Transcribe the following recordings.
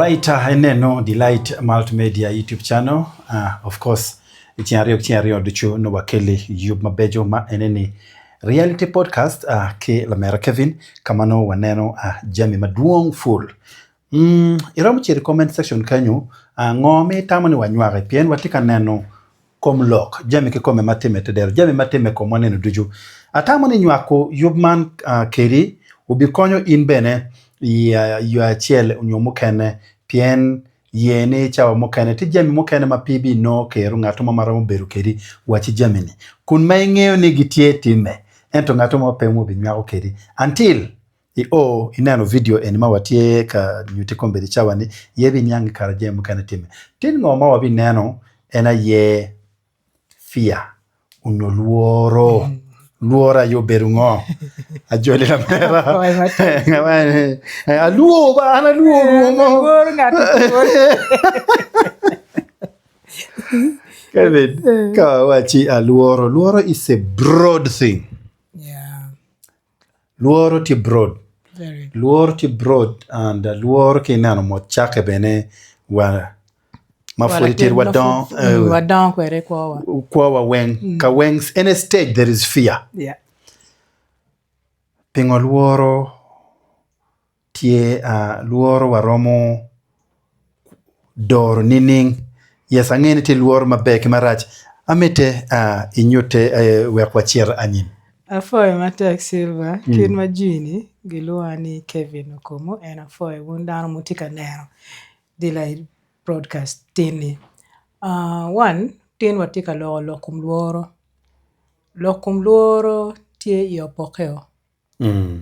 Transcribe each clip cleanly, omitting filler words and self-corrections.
Alright, eneno Delight Multimedia YouTube channel. Of course, chiario duchu no wakeli yub mabejo ma eneni reality podcast ke lamera Kevin kamano waneno jami maduong full. Iramu chiri comment section kanyu ngome tamani wanyware pien watika neno kom lok jami ke kome mateme tedero jami mateme ko moneno duju atamani nywako yubman keri ubikonyo in bene ya chiel unyomu kene pien yene chawa mokene ti jami mokene ma pibi no keru ngato mamara beru keri wachi jamini kun maingeo ni gitie time ento ngato mo pemu bi nywako keri until inano video enima watie ka nyuti kombedi chawani yebi nyangi karaje mokene time tin ngoma wabi neno ena ye fia uno luora yo berungo ajole la mera aluo ba ana luo Kevin kawachi luoro is a broad thing. Luoro ti broad. Very. Luoro ti broad and luoro ki nano mo chake bene wa mafuritir wadon wadon kwere kwa weng ka wengs in a stage there is fear. Yeah. Pingo luoro tie luoro waromo dor nining yes angene ti luoro mabek marach amete inyote werkwachier anyin afoy matek silva kin majini giluani Kevin Okomo en afoy wundano mutika nero Delight broadcast tini one tin watika lokum luoro tie iopokeo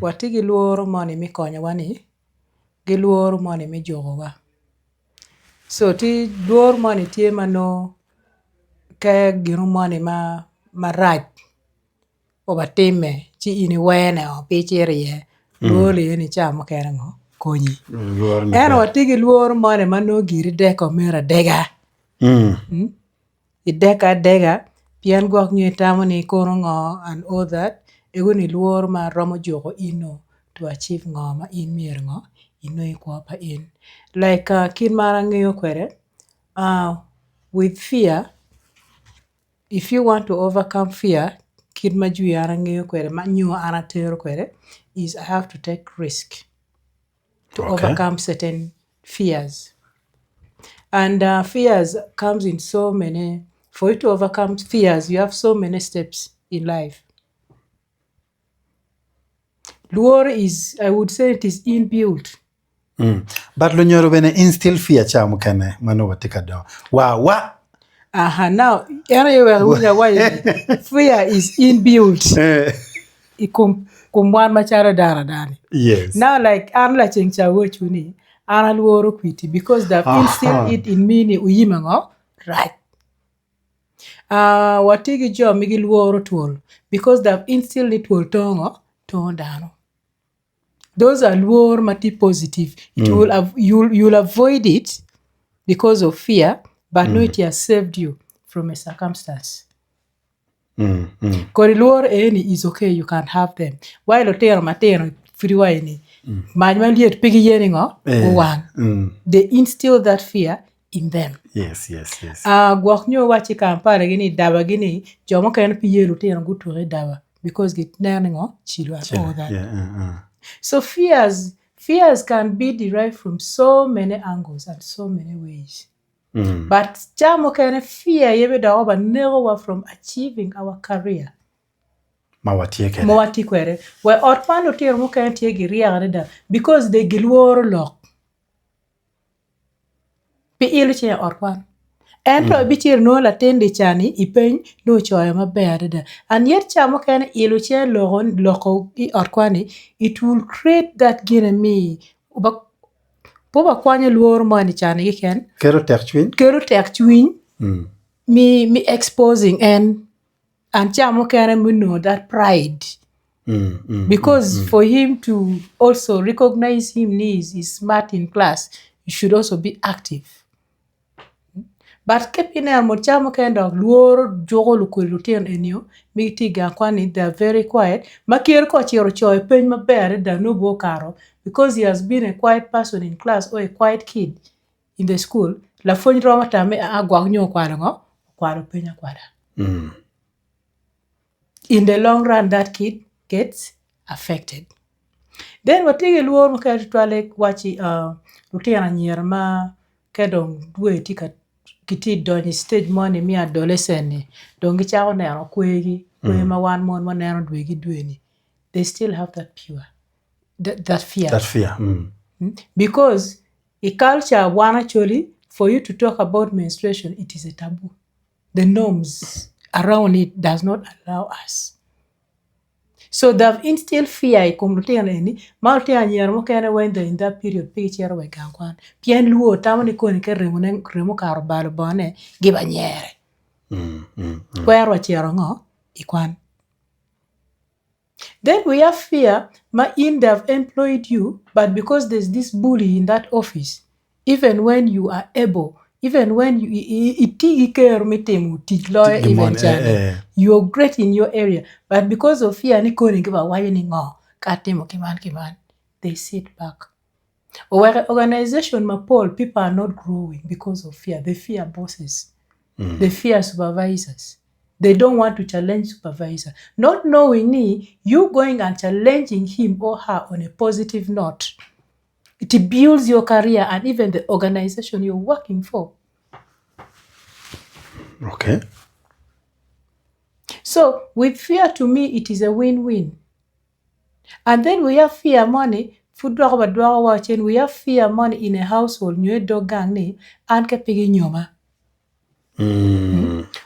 watigi luoro moni mikonya wani gi luoro moni mijogowa so ti luoro moni tie mano ke giru moni maraj obatime chi ini wene o pichirie luoro ni chamo kerengo konyi eno watigi luoro moni mano giri deko mera dega ideka pian gwak nyetamo ni korongo and all that egoni luoro ma romo jogo ino to achieve ngoma in miergo ino ikwapa in like kin marangeyo kwere with fear if you want to overcome fear kin majui arangeyo kwere manyo anatero kwere is I have to take risk to overcome certain fears and fears comes in so many. For you to overcome fears you have so many steps in life. Luoro is, I would say it is inbuilt. But lo nyoro bene instill fear chamo kene mano watika do. Wa. Now, fear is inbuilt. Kumwan machara dara dani. Yes. Now like anla chengcha wochuni ana luoro kwiti because they've instilled it in me ni uyimango right. Watigi jo migi luoro tuol because they've instilled it will tongo dano. Those are luor mati positive. It will you'll avoid it because of fear, but no, it has saved you from a circumstance. Kori luor any is okay, you can have them. While otero matero friwa any, majman liet pigi yeningo one. They instill that fear in them. Yes. Gwaknyo wachi kampare gini daba gini jomo kayan piyelu tero gutore daba because git naningo chilu and all that. So fears can be derived from so many angles and so many ways. But jamo kene fear yebe da oba never from achieving our career. Mawati kwere. Where otpano tiro mo kene tie giria da because they giluoro lock. Pi ilu chen otpan. Ento bichir no la tende chani ipen no choya maber da. And yet chamo kene ilu chen loko otkwani it will create that me. Poba kwanya luor mani chani iken. Kero tek chwin. Me exposing and chamo kene we know that pride. Because for him to also recognize him is smart in class, you should also be active. But kepine mo chamo kendo luoro jogo lukulutien enyo miti ga kwani they are very quiet. Makier ko chiro choy peny maber da no bo karo because he has been a quiet person in class or a quiet kid in the school. La fonj roma tame agwag nyo kwaro ngo kwaro penya kwara. In the long run, that kid gets affected. Then what take a luor mo kaya twale wachi rutiana nyerma kedong dwe tika kiti donyi stage money mi adolescent ni dongi chao nero kwegi ma wan mon ma nero dwe ni. They still have that pure that fear. That fear. Because a culture one actually for you to talk about menstruation, it is a taboo. The norms around it does not allow us. So they've instilled fear I kumlutia any multi anyer mo kene when they in that period picture we kan kwan pien luo tamani ko ni ke remo karo balo bone giba nyere kwero chiero ngo ikwan. Then we have fear ma in they've employed you, but because there's this bully in that office, even when you are able, even when you're great in your area, but because of fear, they sit back. Organization, people are not growing because of fear. They fear bosses. They fear supervisors. They don't want to challenge supervisor. Not knowing you going and challenging him or her on a positive note. It builds your career and even the organization you're working for. Okay. So with fear, to me, it is a win-win. And then we have fear money. We have fear money in a household. New dog gang ni and kepigi nyoma.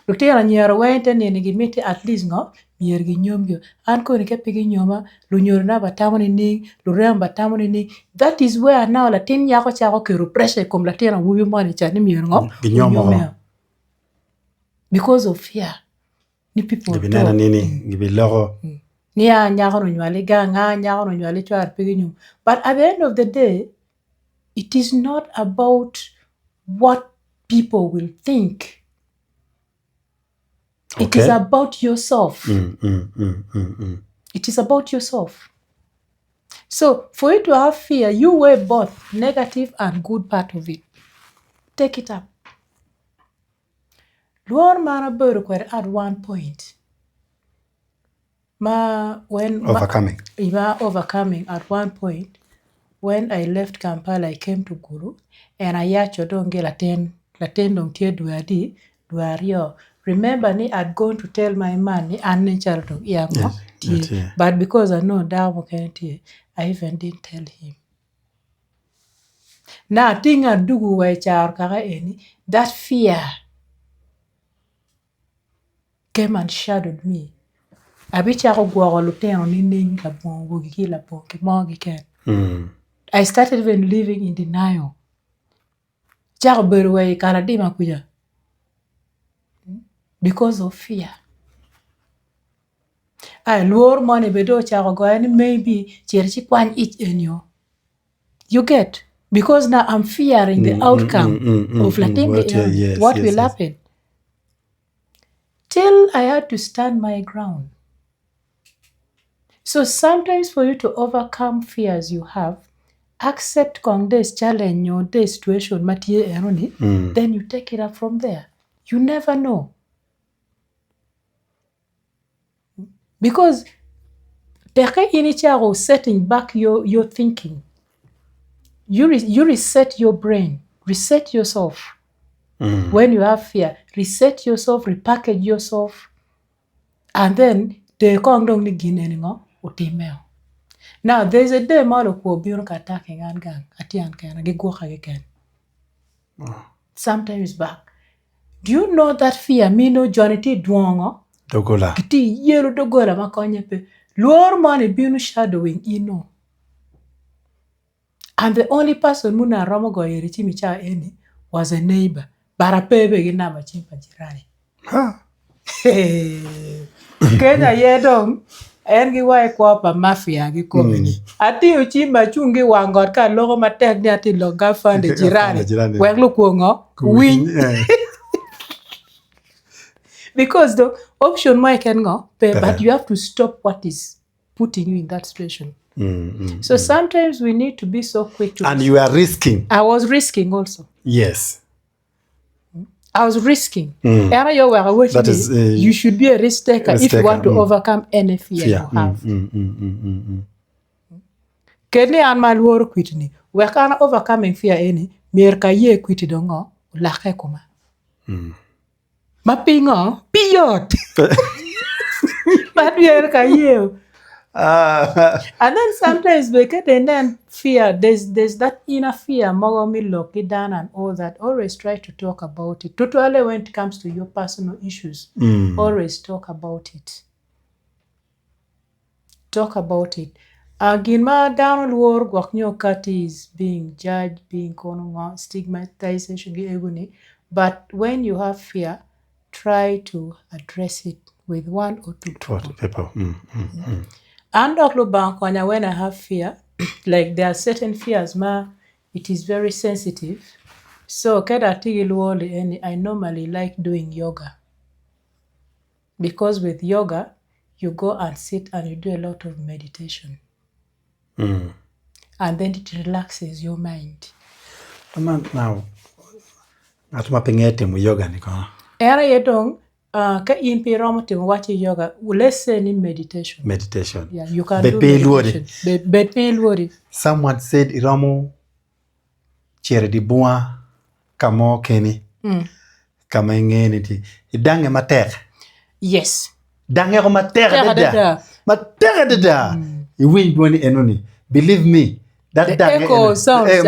Lutera nyero wente ni gimiti at least ngo mier gi nyomyo an ko ni kepigi nyoma lu nyor na batamo ni lu rem batamo ni. That is where now latin yako chako kero pressure kom latera wubi money cha ni mier ngo nyoma because of fear ni people gibinana nini gibilogo ni a nyako no nywale ga nga nyako no nywale chwar pigi nyom. But at the end of the day, it is not about what people will think. Okay. It is about yourself. It is about yourself. So for you to have fear, you weigh both negative and good part of it. Take it up. Luor mana buru at one point. Overcoming at one point. When I left Kampala, I came to Gulu, and I yacho don't get laten dong tie duario. Remember, I'd gone to tell my man, but because I know that I even didn't tell him. Now, thing I do that fear came and shadowed me. I started even living in denial. Because of fear. I lure money bedo chago and maybe cherchi kwan each in you. You get? Because now I'm fearing the outcome of what will happen. Till I had to stand my ground. So sometimes for you to overcome fears you have, accept this challenge or this situation, then you take it up from there. You never know. Because setting back your thinking. You reset your brain, reset yourself. When you have fear, reset yourself, repackage yourself, and then the kongdong ni ginengo utimeo. Now there's a day malo ko biyon ka attacking an gang atian kan gigwo again. Sometimes back. Do you know that fear mino Johnny T duongo? Dogola. Kiti yelo dogola makonye pe. Luor money binu shadowing And the only person muna romo go yerichi micha eni was a neighbor. Barapebe ginama chimpa jirani. Kenya yedong en gi wai kwa pa mafia gi komini. Ati uchimba chungi wangot ka logo matek ni ati loga fande jirani. Wek lu kuongo win. Because the option my can go, but you have to stop what is putting you in that situation. So sometimes we need to be so quick to. And you are risking. I was risking also. Yes. I was risking. That is, you should be a risk taker if you want to overcome any fear you have. Kedni an malworo kwitni. We can overcoming fear any. Mir ka ye kwiti dongo lake kuma. Mapingo piyot. But wir ka ye. And then sometimes we get and then fear. There's that inner fear. Mogomi lock it down and all that. Always try to talk about it. Totally when it comes to your personal issues. Always talk about it. Talk about it. Ginma down war gwaknyo kati is being judged, being stigmatization. But when you have fear, try to address it with one or two people. And when I have fear, like there are certain fears, it is very sensitive. So I normally like doing yoga. Because with yoga, you go and sit and you do a lot of meditation. And then it relaxes your mind. Now, atuma pengete mu yoga niko. Era yetong ka in piromotim watch yoga. Let's say in meditation. Meditation. Yeah, you can do meditation. Bedpin. Someone said iramu chere di bua kamo keni. Kama ngeni ti idange mater. Yes. Dange ko mater dada. Mater dada. You win boni enoni. Believe me, that the echo sounds if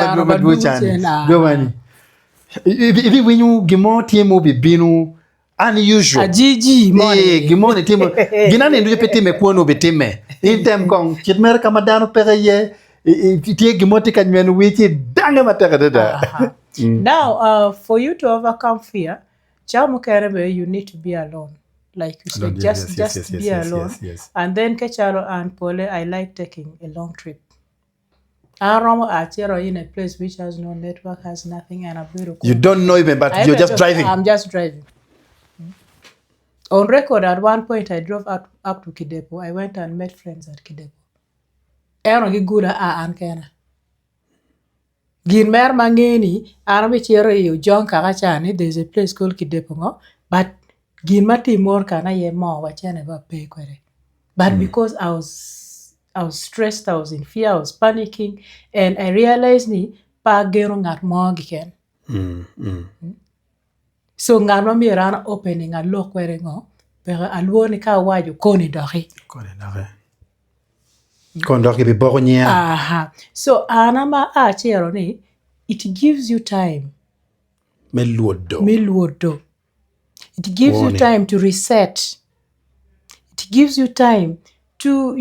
when you gimo timo be binu unusual. Ajiji money. Gimo ne timo. Ginane ndu pete me kuono betime. In tem kong kitmer kamadano peraye. Tie gimo tika nyenu wichi dange mateka dada. Now, for you to overcome fear, you need to be alone. Like you said, just be alone. Yes. And then Kecharo and Pole, I like taking a long trip. In a place which has no network, has nothing, and a beautiful. You don't know even, but you're just driving. I'm just driving. On record, at one point, I drove up to Kidepo. I went and met friends at Kidepo. Ginmer mangeni, Aramichero, John Karachani, there's a place called Kidepo, but Ginmati more kana ye more what I never pay query. But because I was stressed, I was in fear, I was panicking, and I realized ni pa gerong at more again. So ngano mi rana opening a lock wearing on, pero alwoni ka waju koni dori. Kondoki be boronia. So anama chero ni, it gives you time. Meluodo. It gives you time to reset. It gives you time to,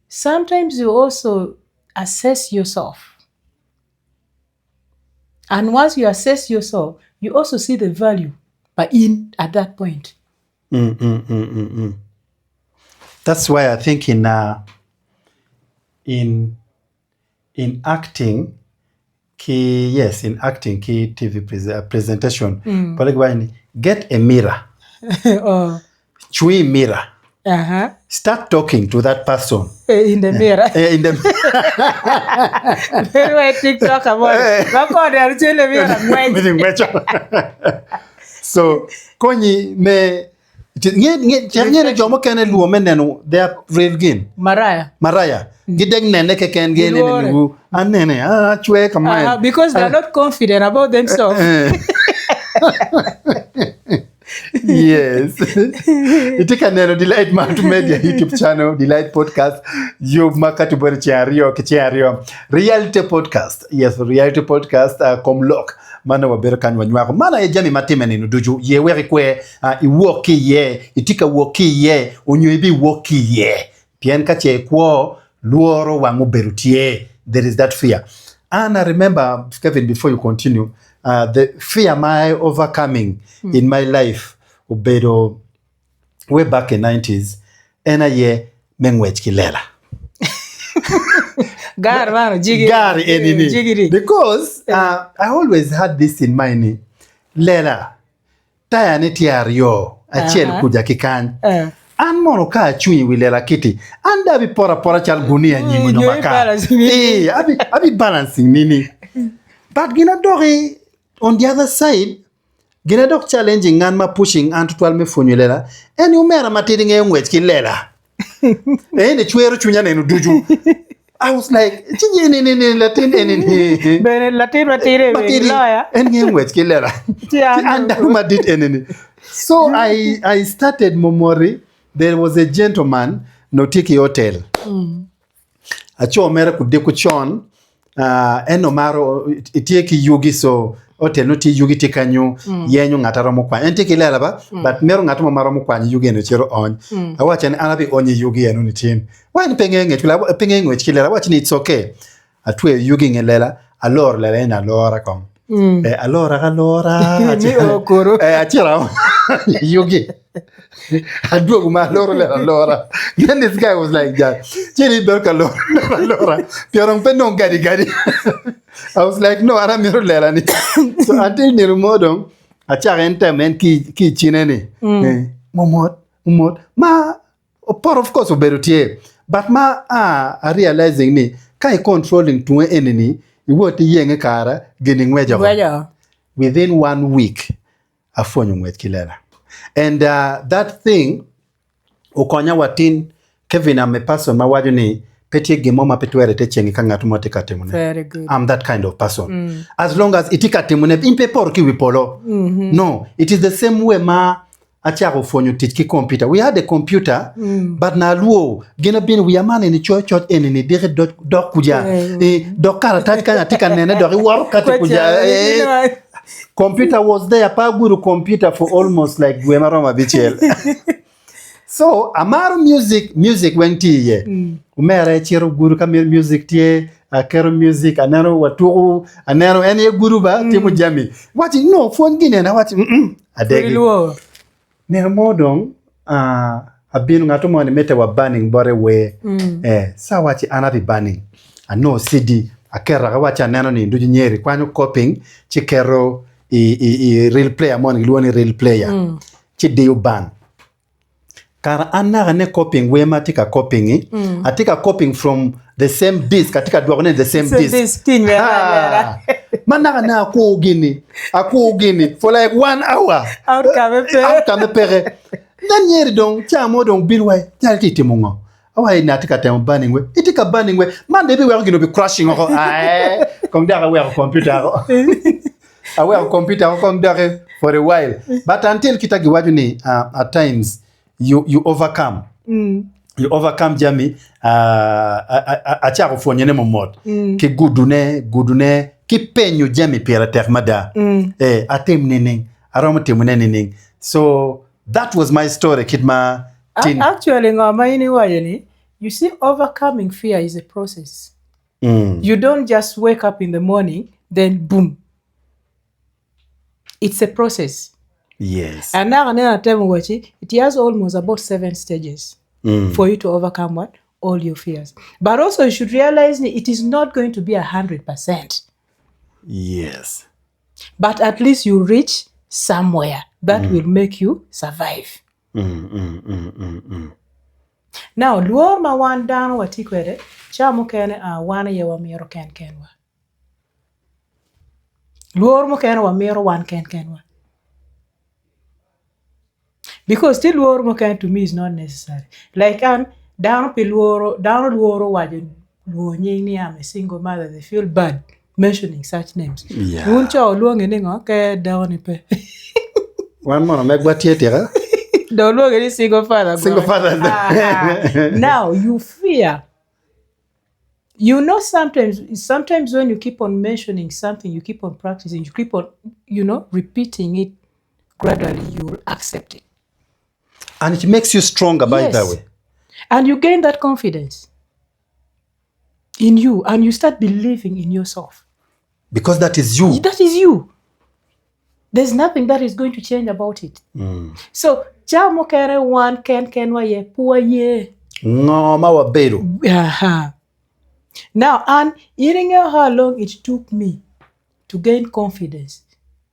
sometimes you also assess yourself. And once you assess yourself, you also see the value at that point. That's why I think in acting, in acting, TV presentation, get a mirror. Chui mirror. Start talking to that person. In the mirror. Very well, TikTok about it. So, konyi me nye jomo kene luo menenu they are real gain. Maraya. Gideng nene ke ken gain nenu anene chwe kamay. Because they are not confident about themselves. Yes. Itika neno Delight Multimedia YouTube channel, Delight Podcast. You've makatu bori chiario. Reality Podcast. Yes, Reality Podcast. Komlok. Mana wabere kan wanywako. Mana ye jami matime ninu duju. Ye weri kwe iwoki ye. Itika woki ye. Unyuibi woki ye. Pien kache kwa luoro wangu berutie. There is that fear. And I remember, Kevin, before you continue, the fear my overcoming in my life, ubedo, way back in 90s, ena ye mengwech kilela. Gari enini. Because I always had this in mind. Lela, taya neti ario. achiel kuja kikany an moro ka achunyi wi lela kiti an dabi pora chal gunia nyimo nyoma ka abi balancing nini but gina dogi on the other side gina dog challenging ngan ma pushing an tutwal me funyu lela en umera matidi nge ngwech ki lela ne chwero chunya ne duju I was like ni Latin bene Latin matire lawyer en nge ngwech ki lela and ma did enini so I started Momori. There was a gentleman Notiki Hotel. Acho mera kudeku chon eno maro itieki yugi so hotel no ti yugi tikanyo yenyo ngataro mokwa entiki lela ba but mero ngatomo maro mokwa yugi no chero on awacha ni anabi onye yugi eno nitin wani pengenge chula pengenge chikila wacha it's okay atwe yugi ngelela alor lela ena alora kom alora ni okoro achira yugi Adwogu ma lora. Then this guy was like that. Chiri berka lora. Piorong penong gadi. I was like, no, ara miro lera ni. So until nirumodong, achara entamen ki chinene. Momot. Ma, part of course oberutie. But ma a realizing ni, kai controlling tuwe eneni, iwote yenge kara, gening weja. Within 1 week, afonyo mwet kilela. And that thing ukonya watin Kevin person mawaju ni peti gemo mapetwere te chengi kanga tumote katemune. Very good. I'm that kind of person. As long as itika temune impe por ki wipolo. No, it is the same way ma achako fonyo tiki computer. We had a computer but na luo gena bin we amane ni church enini dire dok kuja. Dok kara tatika tika nene dok war kati kuja. Computer was there, Paguru computer for almost like Guemaroma Bichel. So, Amaro music went to ye. Umere chiro guru kamil music tie, akero music, anero waturu, anero any guru ba, timu jami. Watching no phone gine na watching adegi. Nero modong, abinu ngatomo ni mete wa banning bore we. Sa wachi anabi banning. No CD. Akera wacha neno ni nduji nyeri kwanyo copying chikero i real player moni luoni real player chideyo ban kara anna ne copying we matika copying atika copying from the same disk atika dwagone the same disk manaka na aku gini for like 1 hour out pere then nyeri dong chamo dong bilway talti timungo awa ina tika tem banning we itika banning we man dey be we gino be crashing ko kom dara we computer awe computer kom dara for a while but until kitagi waju ni at times you overcome you overcome jami acha ko fonye ne momot ki gudune ki penyu jami pera termada atem nene aromatem nene so that was my story kidma. Actually, you see, overcoming fear is a process. You don't just wake up in the morning, then boom. It's a process. Yes. And now it has almost about 7 stages for you to overcome what? All your fears. But also you should realize it is not going to be 100%. Yes. But at least you reach somewhere that will make you survive. Now, luor ma wan dano watikwede, chamo kene wana ye wa miro kenwa. Luor mo kene wa miro wan kenwa. Because still luor mo kene to me is not necessary. Like dano luoro wajen luo nyini I'm a single mother, they feel bad mentioning such names. Yeah. Uncho luonge ningo ke dano pe. One more megwa tietera. Don't look at this single father. Now you fear. You know, sometimes when you keep on mentioning something, you keep on practicing, you keep on, repeating it gradually, you will accept it. And it makes you stronger by that way. And you gain that confidence in you, and you start believing in yourself. Because that is you. That is you. There's nothing that is going to change about it. So, chamo kere wan kenwa ye puwa ye. Ngoma wa beru. Now, and hearing how long it took me to gain confidence,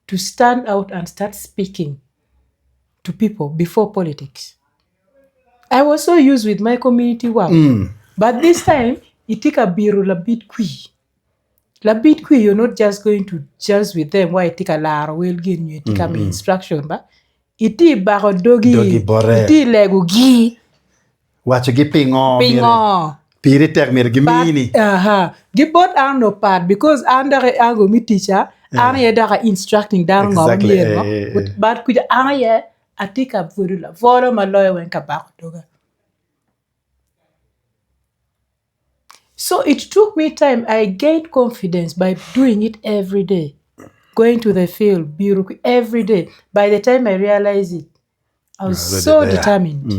to stand out and start speaking, to people before politics. I was so used with my community work. But this time, it take a biro la bit qui. La bit qui, you're not just going to just with them why it take a lar will give you take a instruction ba. Iti baro dogi bore. iti lego gi Wacho gi pingo. pingo. Piri termir gimini. Gibot no part because under ango mi teacher ana ye daga instructing down Exactly. ngom but kuja ana ye atika vurula voro maloy wen ka bako doga. So it took me time. I gained confidence by doing it every day. Going to the field, bureau every day. By the time I realized it, I was so determined.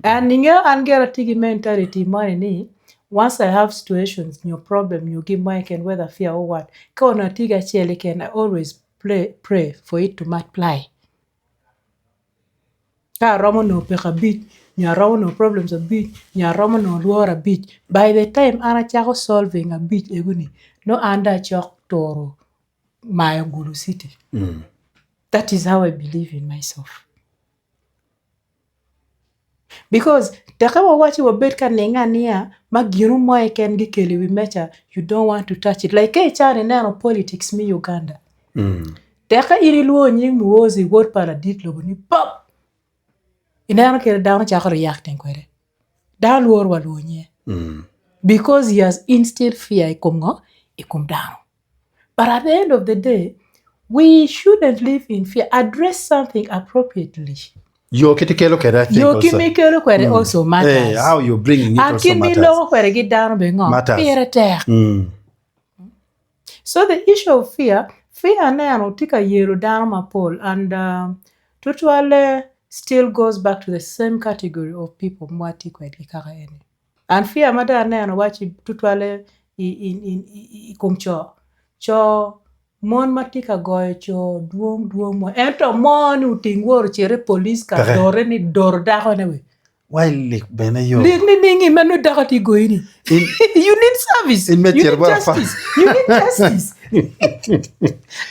And and get a tigi mentality money. Once I have situations, your problem, you give my can whether fear or what. Kona tiga chele can I always pray for it to multiply. Ka romo no peka bit, nya romo no problems a bit, nya romo no luor a bit. By the time ana chako solving a bit eguni, no anda chok toro my Gulu City. That is how I believe in myself. Because takawa wachi wabetka nenga niya magiru moe ken gikeli we mecha you don't want to touch it. Like hey chane nano politics mi Uganda. Taka iriluo nying muozi word paradit logo ni pop. Inano kere down chako reacting kwere. Down luor waluonye. Because he has instilled fear ikum down. But at the end of the day, we shouldn't live in fear. Address something appropriately. Yo kitikelo kere also matters. Hey, how you bringing it also matters. So the issue of fear now tika yero down my pole and totally still goes back to the same category of people mwati kwedi kaka ene. And fear mada now wachi totally in kumcho cho mon matika goyo cho duong mo ento mon utingwor chere police ka dore ni dor daho newe why lik bena yo lik ni ningi manu daho ti goini you need service in you need justice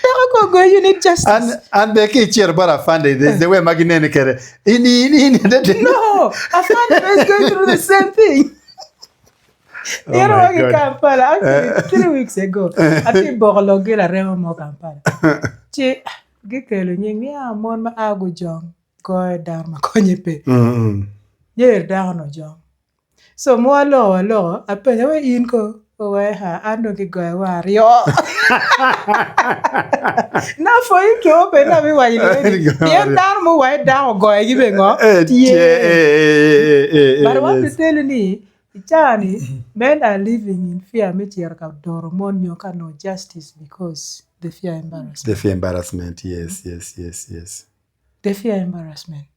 daho ko go you need justice and be ke cher bara fande the way maginene kere ini no afande is going through the same thing. You know what in Kampala? Actually, 3 weeks ago, I think Borologi la remo mo Kampala. Che, gikelo nyingi mon ma agu jong go down ma konyepe. Yer down no jong. So mo alo apenya we in ko we ha ando ki go war yo. Now for you to open na me wa yile. Yer down mo wa down go give ngo. But I want to tell you Chani, men are living in fear. No justice because they fear embarrassment. The fear embarrassment, yes. They fear embarrassment.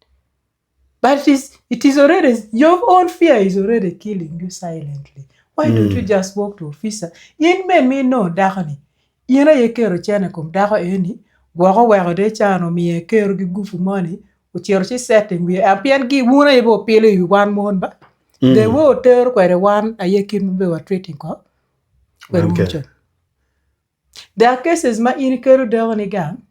But it is already, your own fear is already killing you silently. Why don't you just walk to officer? Yen men me no dahani. Yena ye kero chane kum daha eni. Gwako wako de chano mi ye kero gi gufu money. Uchero chi setting we apian gi wuna yebo pele yu one mon ba. The water kwere one ayekin mbe wa treating ko. There are cases ma in kero dehoni gang.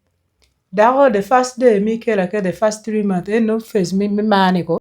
Daho the first day mi kera ke the first 3 months no face mi mani ko.